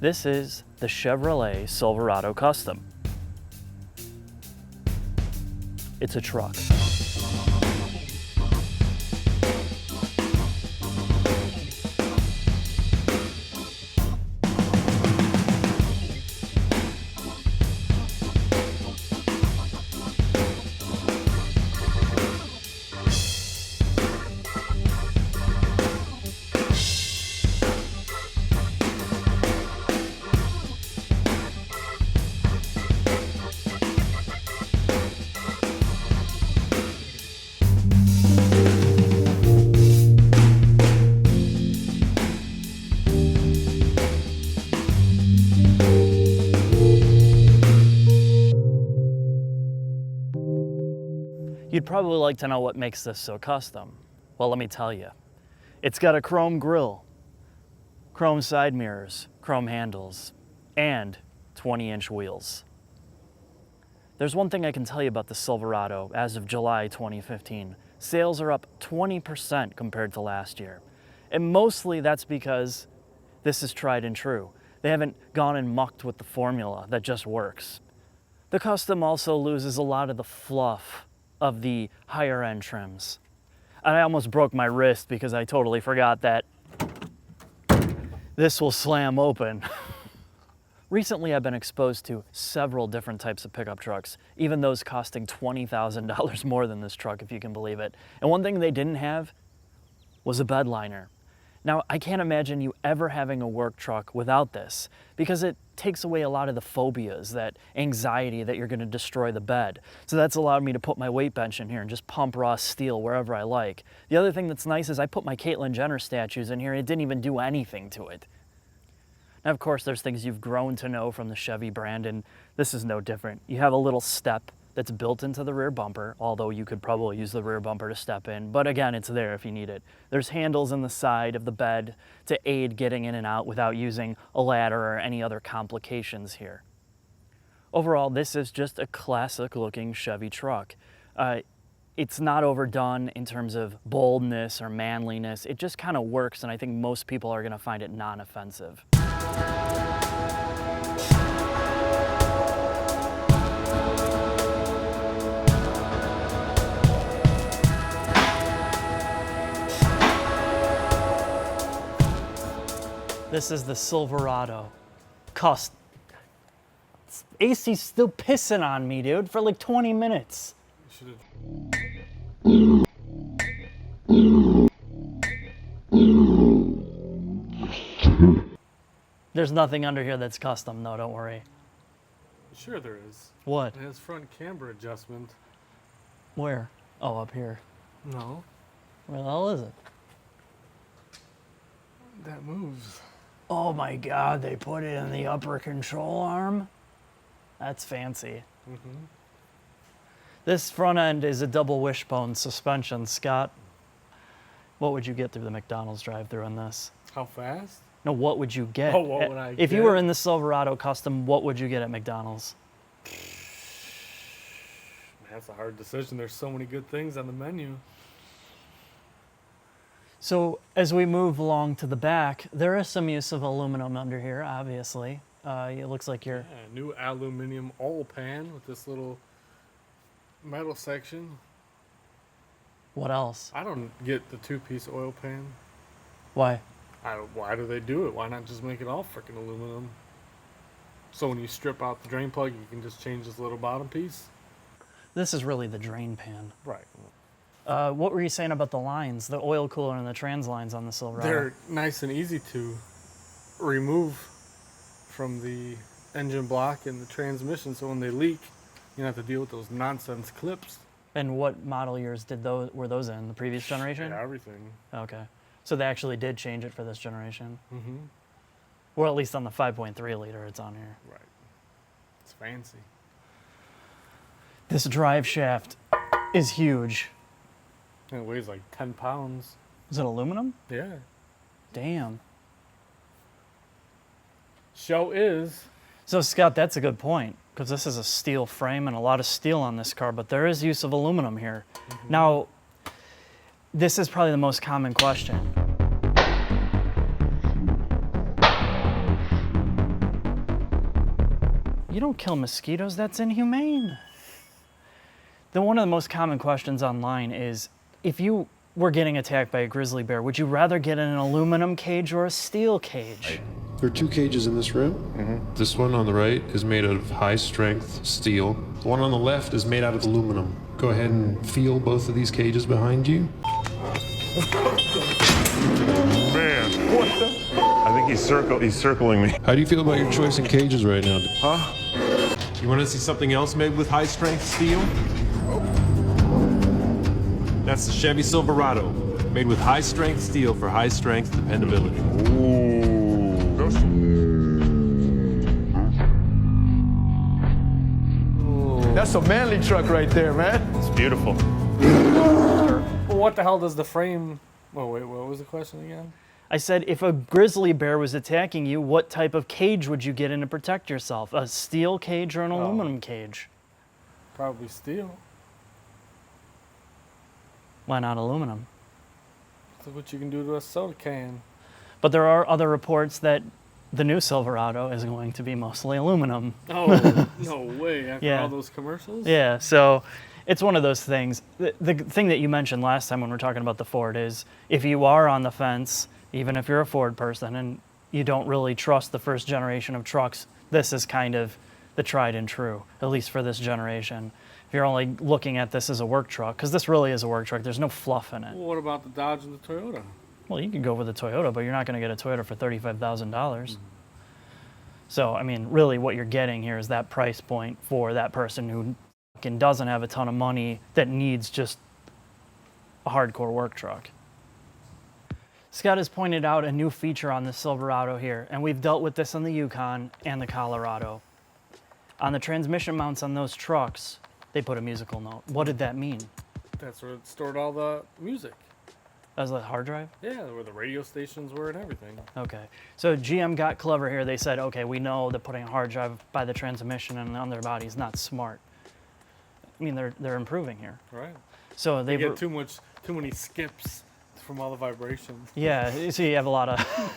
This is the Chevrolet Silverado Custom. It's a truck. You'd probably like to know what makes this so custom. Well, let me tell you. It's got a chrome grille, chrome side mirrors, chrome handles, and 20-inch wheels. There's one thing I can tell you about the Silverado as of July 2015. Sales are up 20% compared to last year. And mostly that's because this is tried and true. They haven't gone and mucked with the formula that just works. The Custom also loses a lot of the fluff of the higher end trims. And I almost broke my wrist because I totally forgot that this will slam open. Recently I've been exposed to several different types of pickup trucks, even those costing $20,000 more than this truck, if you can believe it. And one thing they didn't have was a bed liner. Now, I can't imagine you ever having a work truck without this, because it takes away a lot of the phobias, that anxiety that you're gonna destroy the bed. So that's allowed me to put my weight bench in here and just pump raw steel wherever I like. The other thing that's nice is I put my Caitlyn Jenner statues in here and it didn't even do anything to it. Now, of course, there's things you've grown to know from the Chevy brand, and this is no different. You have a little step that's built into the rear bumper, although you could probably use the rear bumper to step in, but again, it's there if you need it. There's handles in the side of the bed to aid getting in and out without using a ladder or any other complications here. Overall, this is just a classic looking Chevy truck. It's not overdone in terms of boldness or manliness. It just kind of works, and I think most people are gonna find it non-offensive. This is the Silverado Custom. AC's still pissing on me, dude, for like 20 minutes. There's nothing under here that's custom, though, don't worry. Sure there is. What? It has front camber adjustment. Where? Oh, up here. No. Where the hell is it? That moves. Oh my God, they put it in the upper control arm? That's fancy. Mm-hmm. This front end is a double wishbone suspension, Scott. What would you get through the McDonald's drive-thru in this? How fast? No, what would you get? Oh, what would I If get? you were in the Silverado Custom, what would you get at McDonald's? That's a hard decision. There's so many good things on the menu. So as we move along to the back, there is some use of aluminum under here, obviously. It looks like you're... Yeah, new aluminum oil pan with this little metal section. What else? I don't get the two-piece oil pan. Why? Why do they do it? Why not just make it all freaking aluminum? So when you strip out the drain plug, you can just change this little bottom piece? This is really the drain pan. Right. What were you saying about the lines, the oil cooler and the trans lines on the Silverado? They're nice and easy to remove from the engine block and the transmission, so when they leak, you don't have to deal with those nonsense clips. And what model years were those in? The previous generation? Yeah, everything. Okay. So they actually did change it for this generation? Mm-hmm. Well, at least on the 5.3 liter, it's on here. Right. It's fancy. This drive shaft is huge. And it weighs like 10 pounds. Is it aluminum? Yeah. Damn. Show is. So Scott, that's a good point, because this is a steel frame and a lot of steel on this car, but there is use of aluminum here. Mm-hmm. Now, this is probably the most common question. You don't kill mosquitoes, that's inhumane. One of the most common questions online is, if you were getting attacked by a grizzly bear, would you rather get in an aluminum cage or a steel cage? There are 2 cages in this room. Mm-hmm. This one on the right is made out of high-strength steel. The one on the left is made out of aluminum. Go ahead and feel both of these cages behind you. Man, what the? I think he's circling me. How do you feel about your choice in cages right now? Huh? You want to see something else made with high-strength steel? That's the Chevy Silverado, made with high-strength steel for high-strength dependability. Ooh. Ghost. That's a manly truck right there, man. It's beautiful. Well, what the hell does the frame... Oh, wait, what was the question again? I said, if a grizzly bear was attacking you, what type of cage would you get in to protect yourself? A steel cage or an aluminum cage? Probably steel. Why not aluminum? Look what you can do to a soda can. But there are other reports that the new Silverado is going to be mostly aluminum. Oh, no way. After Yeah. all those commercials? Yeah, so it's one of those things. The thing that you mentioned last time when we were talking about the Ford is, if you are on the fence, even if you're a Ford person and you don't really trust the first generation of trucks, this is kind of the tried and true, at least for this generation. If you're only looking at this as a work truck, because this really is a work truck, there's no fluff in it. Well, what about the Dodge and the Toyota? Well, you could go with a Toyota, but you're not going to get a Toyota for $35,000. So, I mean, really what you're getting here is that price point for that person who fucking doesn't have a ton of money that needs just a hardcore work truck. Scott has pointed out a new feature on the Silverado here, and we've dealt with this on the Yukon and the Colorado. On the transmission mounts on those trucks, they put a musical note. What did that mean? That's where it stored all the music. That was a hard drive? Yeah, where the radio stations were and everything. Okay. So GM got clever here. They said, okay, we know that putting a hard drive by the transmission and on their body is not smart. I mean, they're improving here. Right. So They they've... get too many skips from all the vibrations. Yeah, so you have a lot of...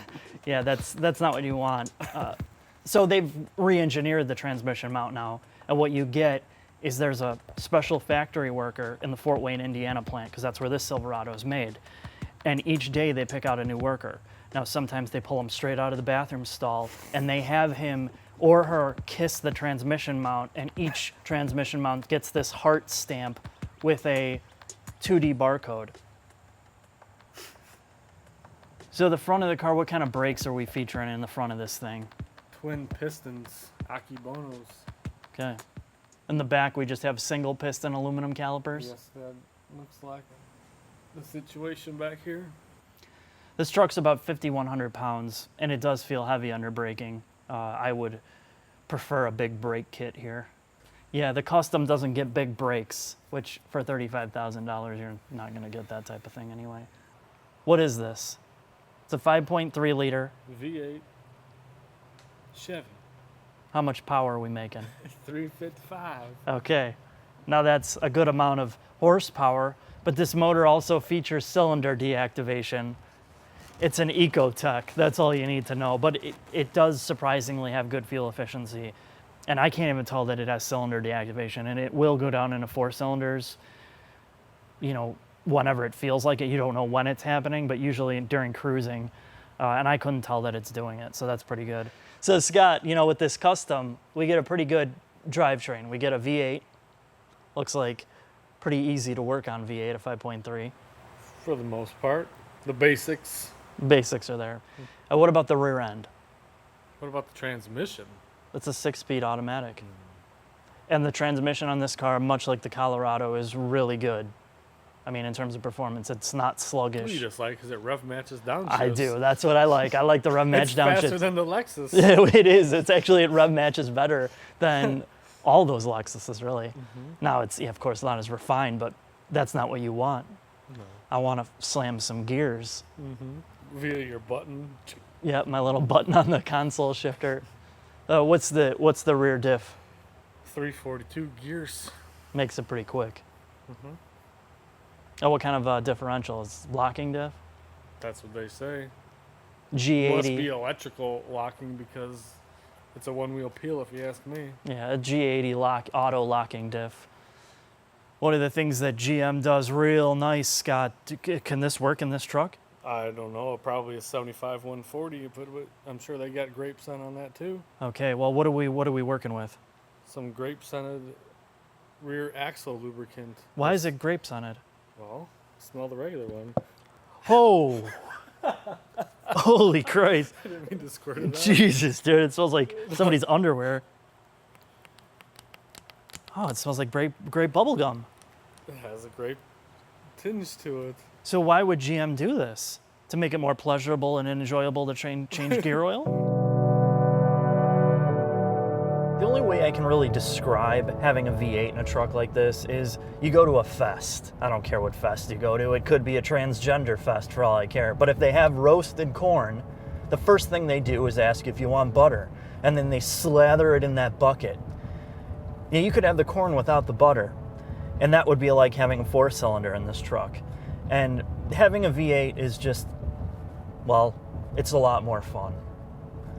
yeah, that's not what you want. So they've re-engineered the transmission mount now, and what you get is there's a special factory worker in the Fort Wayne, Indiana plant, because that's where this Silverado is made. And each day they pick out a new worker. Now sometimes they pull him straight out of the bathroom stall, and they have him or her kiss the transmission mount, and each transmission mount gets this heart stamp with a 2D barcode. So the front of the car, what kind of brakes are we featuring in the front of this thing? Twin pistons, Akibonos. Okay. In the back, we just have single piston aluminum calipers. Yes, that looks like the situation back here. This truck's about 5,100 pounds, and it does feel heavy under braking. I would prefer a big brake kit here. Yeah, the custom doesn't get big brakes, which for $35,000, you're not going to get that type of thing anyway. What is this? It's a 5.3 liter. V8 Chevy. How much power are we making? 355. Okay, now that's a good amount of horsepower, but this motor also features cylinder deactivation. It's an Ecotech, that's all you need to know, but it does surprisingly have good fuel efficiency. And I can't even tell that it has cylinder deactivation, and it will go down into 4 cylinders, you know, whenever it feels like it. You don't know when it's happening, but usually during cruising, and I couldn't tell that it's doing it, so that's pretty good. So Scott, you know, with this custom, we get a pretty good drivetrain. We get a V8, looks like pretty easy to work on V8, a 5.3. For the most part. The basics. Basics are there. What about the rear end? What about the transmission? It's a 6-speed automatic. And the transmission on this car, much like the Colorado, is really good. I mean, in terms of performance, it's not sluggish. What do you just like? Because it rev matches downshifts. I do. That's what I like. I like the rev match It's downshift. faster than the Lexus. It is. It's actually, it rev matches better than all those Lexuses, really. Now, it's, yeah, of course, not as refined, but that's not what you want. No. I want to slam some gears. Via your button. Yep, my little button on the console shifter. What's the rear diff? 342 gears. Makes it pretty quick. Oh, what kind of differential? Is locking diff? That's what they say. G80. Must be electrical locking because It's a one-wheel peel, if you ask me. Yeah, a G80 auto locking diff. One of the things that GM does real nice, Scott. Can this work in this truck? I don't know. Probably a 75 140, but I'm sure they got grape scent on that too. Okay, well, what are we working with? Some grape scented rear axle lubricant. Why is it grape scented? Well, smell the regular one. Oh, holy Christ! I didn't mean to squirt it out. Jesus, dude, it smells like somebody's underwear. Oh, it smells like grape bubble gum. It has a grape tinge to it. So why would GM do this? To make it more pleasurable and enjoyable to change gear oil? The only way I can really describe having a V8 in a truck like this is you go to a fest. I don't care what fest you go to. It could be a transgender fest for all I care. But if they have roasted corn, the first thing they do is ask if you want butter. And then they slather it in that bucket. Yeah, you could have the corn without the butter. And that would be like having a 4-cylinder in this truck. And having a V8 is just, well, it's a lot more fun.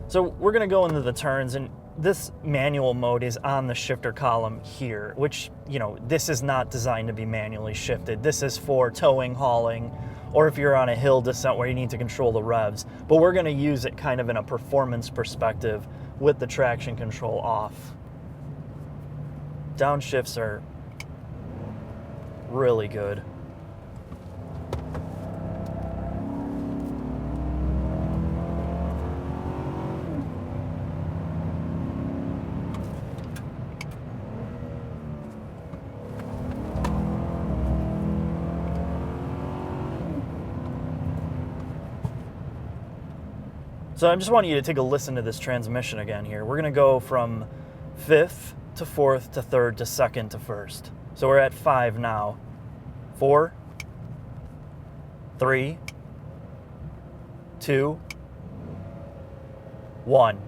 So we're gonna go into the turns, and this manual mode is on the shifter column here, which, you know, this is not designed to be manually shifted. This is for towing, hauling, or if you're on a hill descent where you need to control the revs. But we're gonna use it kind of in a performance perspective with the traction control off. Downshifts are really good. So I just want you to take a listen to this transmission again here. We're gonna go from 5th to 4th to 3rd to 2nd to 1st. So we're at 5 now. 4, 3, 2, 1.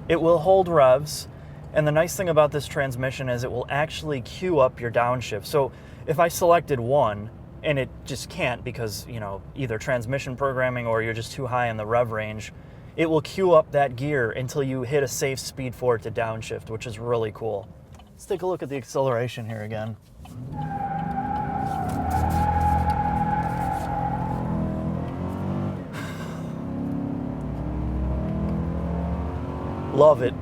It will hold revs, and the nice thing about this transmission is it will actually queue up your downshift. So if I selected 1, and it just can't because, you know, either transmission programming or you're just too high in the rev range, it will queue up that gear until you hit a safe speed for it to downshift, which is really cool. Let's take a look at the acceleration here again. Love it.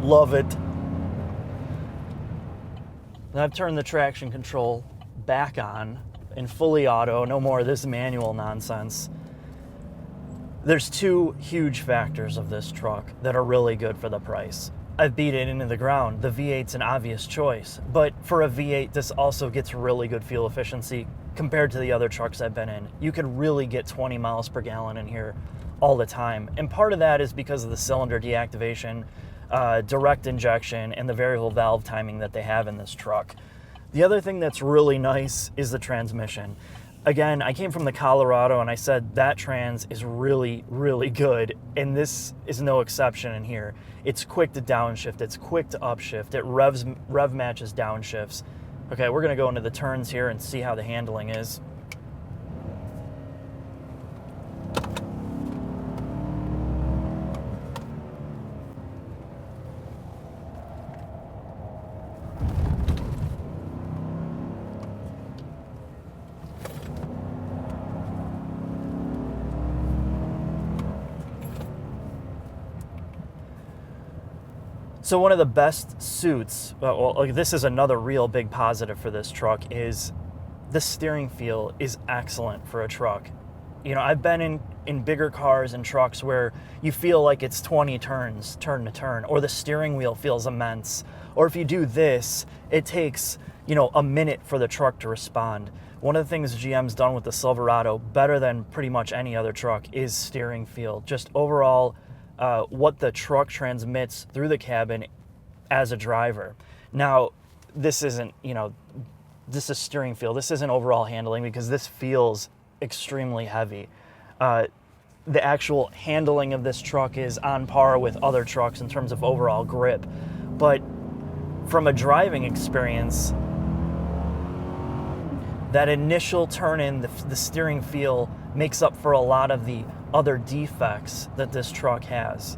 Love it. And I've turned the traction control back on in fully auto, no more of this manual nonsense. There's 2 huge factors of this truck that are really good for the price. I've beat it into the ground. The V8's an obvious choice, but for a V8, this also gets really good fuel efficiency compared to the other trucks I've been in. You could really get 20 miles per gallon in here all the time. And part of that is because of the cylinder deactivation, direct injection, and the variable valve timing that they have in this truck. The other thing that's really nice is the transmission. Again, I came from the Colorado and I said that trans is really, really good. And this is no exception in here. It's quick to downshift, it's quick to upshift, it rev matches downshifts. Okay, we're gonna go into the turns here and see how the handling is. So one of the best suits, this is another real big positive for this truck, is the steering feel is excellent for a truck. You know, I've been in bigger cars and trucks where you feel like it's 20 turns, turn to turn, or the steering wheel feels immense. Or if you do this, it takes, you know, a minute for the truck to respond. One of the things GM's done with the Silverado, better than pretty much any other truck, is steering feel. Just overall, what the truck transmits through the cabin as a driver. Now, this isn't, you know, this is steering feel. This isn't overall handling because this feels extremely heavy. the actual handling of this truck is on par with other trucks in terms of overall grip. But from a driving experience, that initial turn-in, the steering feel makes up for a lot of the other defects that this truck has.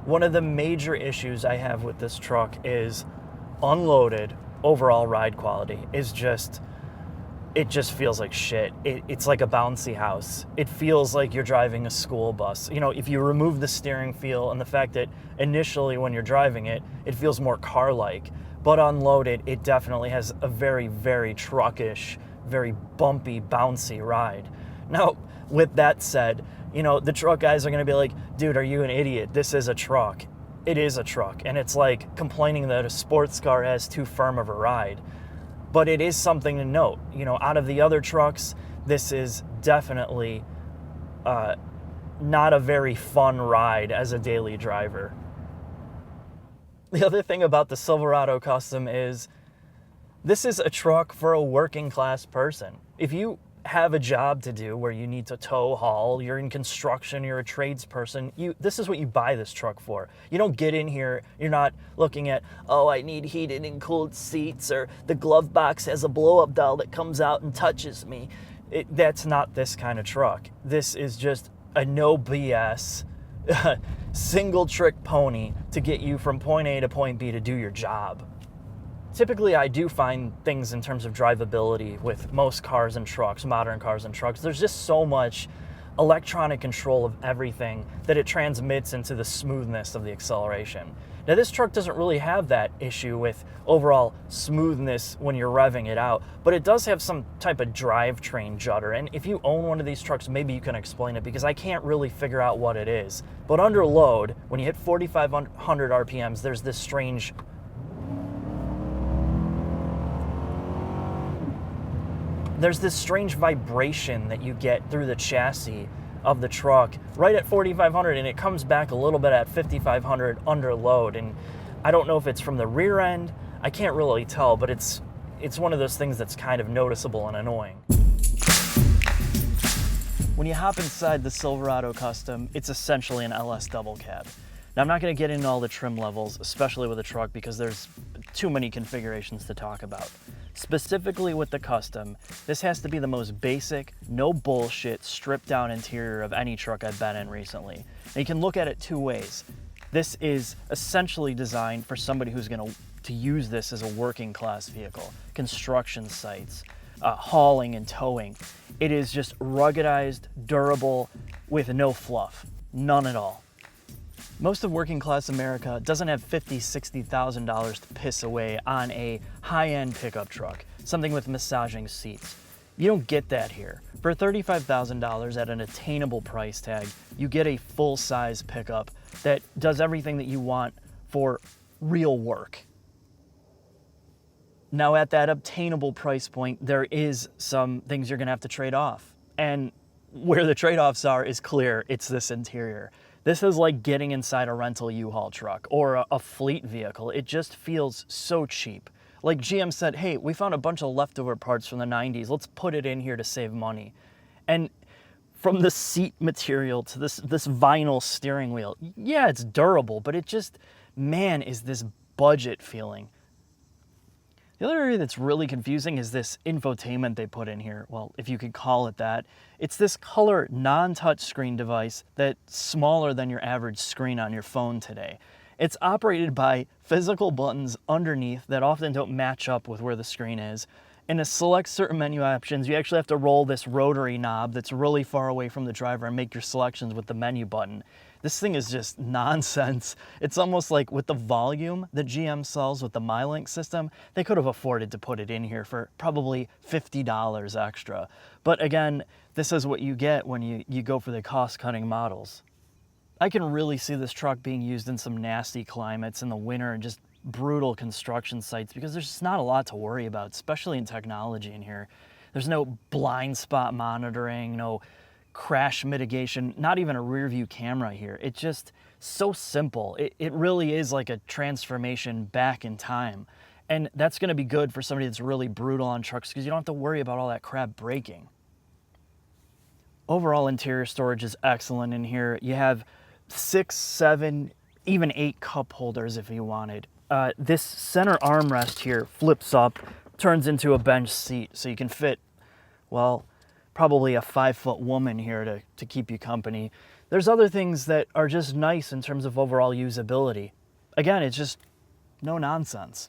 One of the major issues I have with this truck is unloaded overall ride quality is just, it just feels like shit. It's like a bouncy house. It feels like you're driving a school bus. You know, if you remove the steering feel and the fact that initially when you're driving it, it feels more car-like, but unloaded, it definitely has a very, very truckish, very bumpy, bouncy ride. Now, with that said, you know, the truck guys are going to be like, dude, are you an idiot? This is a truck. It is a truck. And it's like complaining that a sports car has too firm of a ride. But it is something to note. You know, out of the other trucks, this is definitely not a very fun ride as a daily driver. The other thing about the Silverado Custom is this is a truck for a working class person. If you have a job to do where you need to tow haul, you're in construction, you're a tradesperson, this is what you buy this truck for. You don't get in here, you're not looking at, oh, I need heated and cooled seats, or the glove box has a blow-up doll that comes out and touches me. That's not this kind of truck. This is just a no BS single trick pony to get you from point A to point B to do your job. Typically, I do find things in terms of drivability with most cars and trucks, modern cars and trucks. There's just so much electronic control of everything that it transmits into the smoothness of the acceleration. Now, this truck doesn't really have that issue with overall smoothness when you're revving it out, but it does have some type of drivetrain judder. And if you own one of these trucks, maybe you can explain it, because I can't really figure out what it is. But under load, when you hit 4,500 RPMs, there's this strange vibration that you get through the chassis of the truck right at 4,500, and it comes back a little bit at 5,500 under load. And I don't know if it's from the rear end, I can't really tell, but it's one of those things that's kind of noticeable and annoying. When you hop inside the Silverado Custom, it's essentially an LS double cab. Now, I'm not going to get into all the trim levels, especially with a truck, because there's too many configurations to talk about. Specifically with the Custom, this has to be the most basic, no bullshit, stripped down interior of any truck I've been in recently. And you can look at it two ways. This is essentially designed for somebody who's going to use this as a working class vehicle, construction sites, hauling and towing. It is just ruggedized, durable, with no fluff, none at all. Most of working class America doesn't have $50,000, $60,000 to piss away on a high-end pickup truck, something with massaging seats. You don't get that here. For $35,000 at an attainable price tag, you get a full-size pickup that does everything that you want for real work. Now, at that obtainable price point, there is some things you're gonna have to trade off. And where the trade-offs are is clear. It's this interior. This is like getting inside a rental U-Haul truck or a fleet vehicle. It just feels so cheap. Like GM said, hey, we found a bunch of leftover parts from the 90s. Let's put it in here to save money. And from the seat material to this vinyl steering wheel, yeah, it's durable, but it just, man, is this budget feeling. The other area that's really confusing is this infotainment they put in here. Well, if you could call it that. It's this color non-touch screen device that's smaller than your average screen on your phone today. It's operated by physical buttons underneath that often don't match up with where the screen is. And to select certain menu options, you actually have to roll this rotary knob that's really far away from the driver and make your selections with the menu button. This thing is just nonsense. It's almost like with the volume that GM sells with the MyLink system, they could have afforded to put it in here for probably $50 extra. But again, this is what you get when you go for the cost-cutting models. I can really see this truck being used in some nasty climates in the winter and just brutal construction sites, because there's just not a lot to worry about, especially in technology in here. There's no blind spot monitoring, no crash mitigation, not even a rear view camera here. It's just so simple. It really is like a transformation back in time. And that's gonna be good for somebody that's really brutal on trucks because you don't have to worry about all that crap breaking. Overall interior storage is excellent in here. You have 6, 7, even 8 cup holders if you wanted. This center armrest here flips up, turns into a bench seat, so you can fit, well, probably a 5-foot woman here to keep you company. There's other things that are just nice in terms of overall usability. Again, it's just no nonsense.